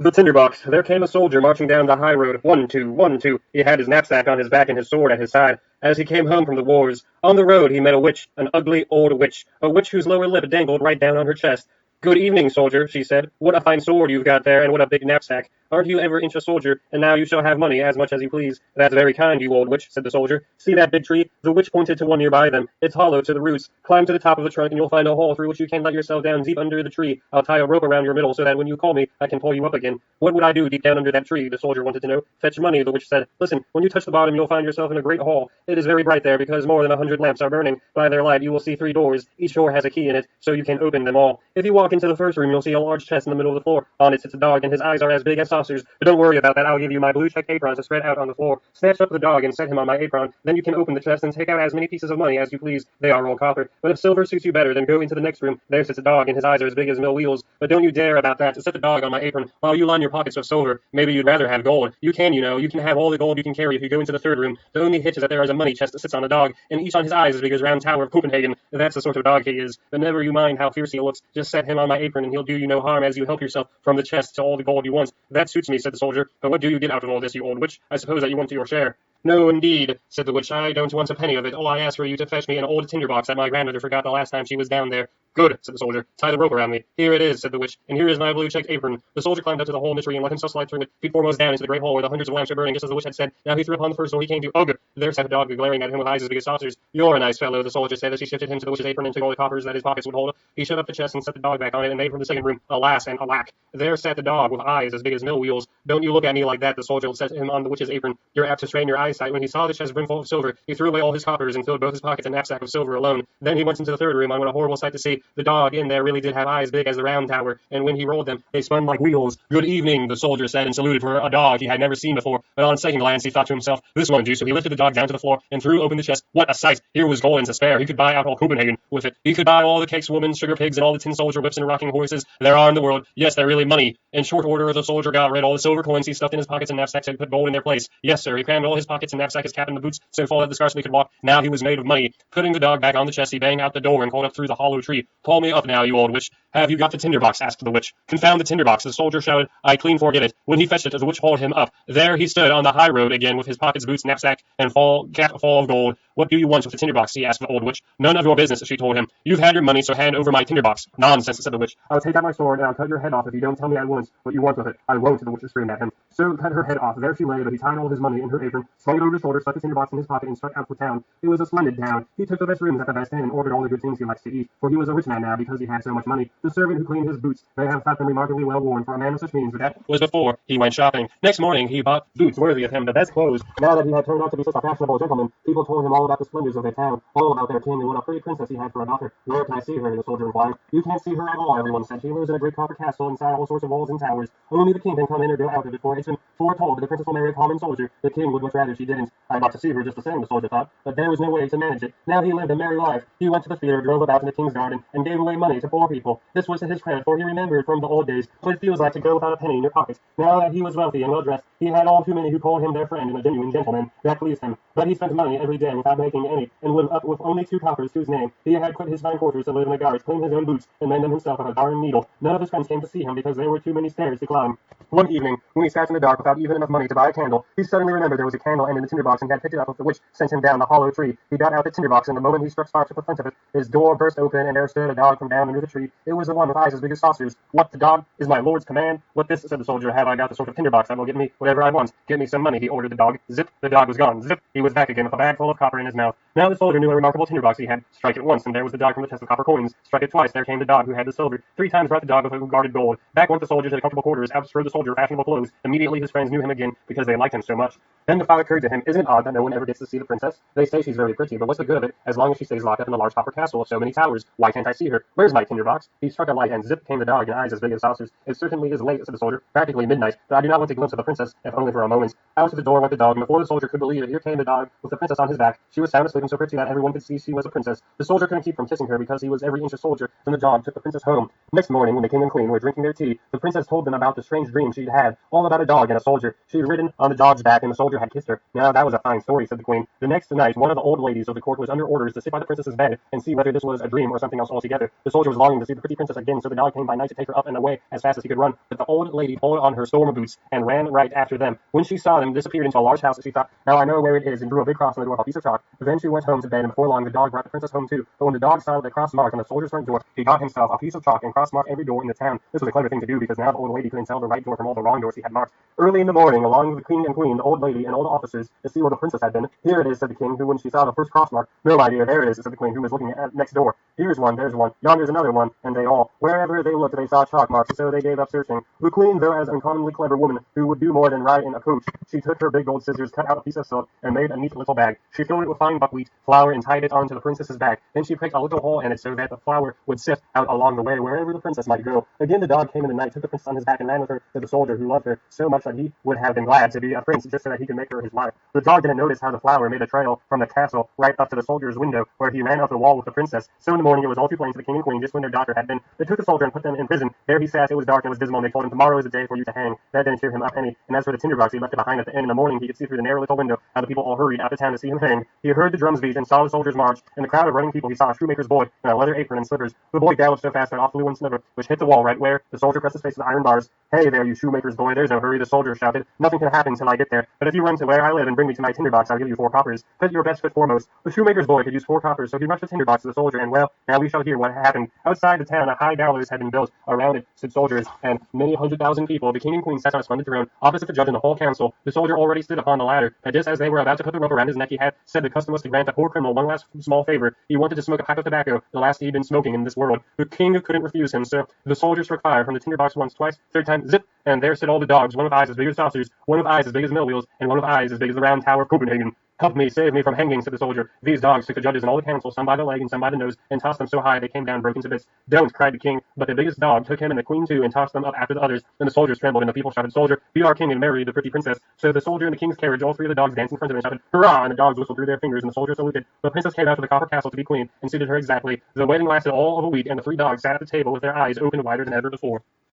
The Tinder Box. There came a soldier marching down the high road. 1, 2, 1, 2. He had his knapsack on his back and his sword at his side. As he came home from the wars, on the road he met a witch, an ugly old witch, a witch whose lower lip dangled right down on her chest. "Good evening, soldier," she said. "What a fine sword you've got there, and what a big knapsack. Aren't you ever inch a soldier, and now you shall have money as much as you please." "That's very kind, you old witch," said the soldier. "See that big tree?" The witch pointed to one nearby them. "It's hollow to the roots. Climb to the top of the trunk, and you'll find a hole through which you can let yourself down deep under the tree. I'll tie a rope around your middle so that when you call me, I can pull you up again." "What would I do deep down under that tree?" the soldier wanted to know. "Fetch money," the witch said. "Listen, when you touch the bottom, you'll find yourself in a great hall. It is very bright there because more than 100 lamps are burning. By their light you will see 3 doors. Each door has a key in it, so you can open them all. If you walk into the first room, you'll see a large chest in the middle of the floor. On it sits a dog, and his eyes are as big as saucers. But don't worry about that. I'll give you my blue check apron to spread out on the floor. Snatch up the dog and set him on my apron. Then you can open the chest and take out as many pieces of money as you please. They are all copper. But if silver suits you better, then go into the next room. There sits a dog, and his eyes are as big as mill wheels. But don't you dare about that. Set the dog on my apron while you line your pockets with silver. Maybe you'd rather have gold. You can, you know. You can have all the gold you can carry if you go into the third room. The only hitch is that there is a money chest that sits on a dog, and each on his eyes as big as round tower of Copenhagen. That's the sort of dog he is. But never you mind how fierce he looks. Just set him on my apron, and he'll do you no harm as you help yourself from the chest to all the gold you want." "That suits me," said the soldier. "But what do you get out of all this, you old witch? I suppose that you want your share." "No, indeed," said the witch. "I don't want a penny of it. All I ask for you to fetch me an old tinder box that my grandmother forgot the last time she was down there." "Good," said the soldier. "Tie the rope around me." "Here it is," said the witch, "and here is my blue checked apron." The soldier climbed up to the hole in the tree and let himself slide through it, feet foremost down into the great hole where the hundreds of lamps were burning, just as the witch had said. Now he threw upon the first door he came to. Ugh! There sat the dog glaring at him with eyes as big as saucers. "You're a nice fellow," the soldier said as he shifted him to the witch's apron and took all the coppers that his pockets would hold. He shut up the chest and set the dog back on it and made for the second room. Alas and alack! There sat the dog with eyes as big as mill wheels. "Don't you look at me like that," the soldier said to him on the witch's apron. "You're apt to strain your eyesight." When he saw the chest brimful of silver, he threw away all his coppers and filled both his pockets and knapsack with silver alone. Then he went into the third room, and what a horrible sight to see! The dog in there really did have eyes big as the round tower, and when he rolled them, they spun like wheels. "Good evening," the soldier said, and saluted for a dog he had never seen before. But on second glance he thought to himself, "This won't do," so he lifted the dog down to the floor and threw open the chest. What a sight! Here was gold and to spare. He could buy out all Copenhagen with it. He could buy all the cakes, women, sugar pigs, and all the tin soldier whips and rocking horses there are in the world. Yes, they're really money. In short order the soldier got rid of all the silver coins he stuffed in his pockets and knapsacks and put gold in their place. Yes, sir, he crammed all his pockets and knapsack, his cap, and the boots so full that the scarcely could walk. Now he was made of money. Putting the dog back on the chest, he banged out the door and called up through the hollow tree. "Pull me up now, you old witch." "Have you got the tinder box?" asked the witch. "Confound the tinder box," the soldier shouted. "I clean forget it." When he fetched it, the witch hauled him up. There he stood on the high road again with his pockets, boots, knapsack, and cap full of gold. "What do you want with the tinder box?" he asked the old witch. "None of your business," she told him. "You've had your money, so hand over my tinder box." "Nonsense," said the witch. "I'll take out my sword, and I'll cut your head off if you don't tell me at once what you want with it." "I won't," the witch screamed at him. So cut her head off. There she lay, but he tied all his money in her apron, slung it over his shoulder, stuck the tinder box in his pocket, and struck out for town. It was a splendid town. He took the best rooms at the best inn and ordered all the good things he liked to eat, for he was a rich man now because he had so much money. The servant who cleaned his boots may have thought them remarkably well worn for a man of such means, but that was before he went shopping. Next morning he bought boots worthy of him, the best clothes. Now that he had turned out to be such a fashionable gentleman, people told him all about the splendors of their town, all about their king, and what a pretty princess he had for a daughter. "Where can I see her?" the soldier inquired. "You can't see her at all," everyone said. "She lives in a great copper castle inside all sorts of walls and towers. Only the king can come in or go out of it, for it's been foretold that the princess will marry a common soldier. The king would much rather she didn't." "I'd like to see her just the same," the soldier thought, but there was no way to manage it. Now he lived a merry life. He went to the theater, drove about in the king's garden, and gave away money to poor people. This was to his credit, for he remembered from the old days what it feels like to go without a penny in your pocket. Now that he was wealthy and well dressed, he had all too many who called him their friend and a genuine gentleman. That pleased him. But he spent money every day without making any, and went up with only 2 coppers to his name. He had quit his fine quarters to live in a garret, clean his own boots, and mend them himself with a darning needle. None of his friends came to see him because there were too many stairs to climb. One evening, when he sat in the dark without even enough money to buy a candle, he suddenly remembered there was a candle end in the tinder box and had picked it up if the witch sent him down the hollow tree. He got out the tinder box, and the moment he struck sparks at the front of it, his door burst open, and there stood a dog from down under the tree. It was the one with eyes as big as saucers. "What, the dog? Is my lord's command?" "What this?" said the soldier. "Have I got the sort of tinder box that will get me whatever I want? Get me some money," he ordered the dog. Zip, the dog was gone. Zip, he was back again with a bag full of copper in his mouth. Now the soldier knew a remarkable tinder box he had. Strike it once, and there was the dog from the chest of copper coins. Strike it twice, there came the dog who had the silver. 3 times brought the dog who guarded gold. Back went the soldier to the comfortable quarters, out strode the soldier of fashionable clothes. Immediately his friends knew him again, because they liked him so much. Then the thought occurred to him, isn't it odd that no one ever gets to see the princess? They say she's very pretty, but what's the good of it, as long as she stays locked up in the large copper castle with so many towers? Why can't I see her? Where's my tinder box? He struck a light, and zip came the dog, and eyes as big as saucers. "It certainly is late," said the soldier, "practically midnight, but I do not want a glimpse of the princess, if only for a moment." Out to the door went the dog, and before the soldier could believe it, here came the dog with the princess on his back. She was sound asleep and so pretty that everyone could see she was a princess. The soldier couldn't keep from kissing her because he was every inch a soldier. Then the dog took the princess home. Next morning, when the king and queen were drinking their tea, the princess told them about the strange dream dream she'd had, all about a dog and a soldier. She'd ridden on the dog's back, and the soldier had kissed her. Now that was a fine story, said the queen. The next night, one of the old ladies of the court was under orders to sit by the princess's bed and see whether this was a dream or something else altogether. The soldier was longing to see the pretty princess again, so the dog came by night to take her up and away as fast as he could run. But the old lady pulled on her storm boots and ran right after them. When she saw them disappeared into a large house, she thought, now I know where it is, and drew a big cross on the door with a piece of chalk. Then she went home to bed, and before long the dog brought the princess home too. But when the dog saw the cross mark on the soldier's front door, he got himself a piece of chalk and cross marked every door in the town. This was a clever thing to do, because now the old lady couldn't tell the right door from all the wrong doors he had marked. Early in the morning, along with the king and queen, the old lady, and all the officers, to see where the princess had been. Here it is, said the king, who, when she saw the first cross mark, no, my dear, there it is, said the queen, who was looking at next door. Here's one, there's one, yonder's another one, and they all, wherever they looked, they saw chalk marks, so they gave up searching. The queen, though as an uncommonly clever woman, who would do more than ride in a coach, she took her big gold scissors, cut out a piece of silk, and made a neat little bag. She filled it with fine buckwheat flour and tied it onto the princess's back. Then she pricked a little hole in it so that the flour would sift out along the way wherever the princess might go. Again the dog came in the night, took the princess on his back, and ran with her to the soldier, who loved her so much that he would have been glad to be a prince just so that he could make her his wife. The dog didn't notice how the flour made a trail from the castle right up to the soldier's window, where he ran up the wall with the princess. So in the morning it was all too plain to the king and queen just when their daughter had been. They took the soldier and put them in prison. There he sat. It was dark and it was dismal, and they told him, tomorrow is the day for you to hang. That didn't cheer him up any. And as for the tinder box, he left it behind at the inn. In the morning he could see through the narrow little window how the people all hurried out of town to see him hang. He heard the drums beat and saw the soldiers march. In the crowd of running people he saw a shoemaker's boy in a leather apron and slippers. The boy galloped so fast that off flew one sliver, which hit the wall right where the soldier pressed his face to the iron bars. Hey there, you shoemaker's boy, there's no hurry, the soldier shouted. Nothing can happen till I get there, but if you run to where I live and bring me to my tinder box, I'll give you 4 coppers. Put your best foot foremost. The shoemaker's boy could use 4 coppers, so he rushed the tinder box to the soldier, and well, now we shall hear what happened. Outside the town, a high gallows had been built. Around it stood soldiers, and many 100,000 people. The king and queen sat on a splendid throne, opposite the judge and the whole council. The soldier already stood upon the ladder, but just as they were about to put the rope around his neck, he had said the custom was to grant the poor criminal one last small favor. He wanted to smoke a pipe of tobacco, the last he'd been smoking in this world. The king couldn't refuse him, so the soldier struck fire from the tinder box once, twice, third time, zip, and there stood all the dogs, one with eyes as big as saucers, one with eyes as big as mill wheels, and one with eyes as big as the round tower of Copenhagen. Help me, save me from hanging, said the soldier. These dogs took the judges and all the council, some by the leg and some by the nose, and tossed them so high they came down broken to bits. Don't, cried the king, but the biggest dog took him and the queen too, and tossed them up after the others. Then the soldiers trembled, and the people shouted, soldier, be our king and marry the pretty princess. So the soldier and the king's carriage, all 3 of the dogs danced in front of him and shouted, hurrah, and the dogs whistled through their fingers, and the soldier saluted. The princess came out to the copper castle to be queen, and suited her exactly. The wedding lasted all of a week, and the 3 dogs sat at the table with their eyes open wider than ever before.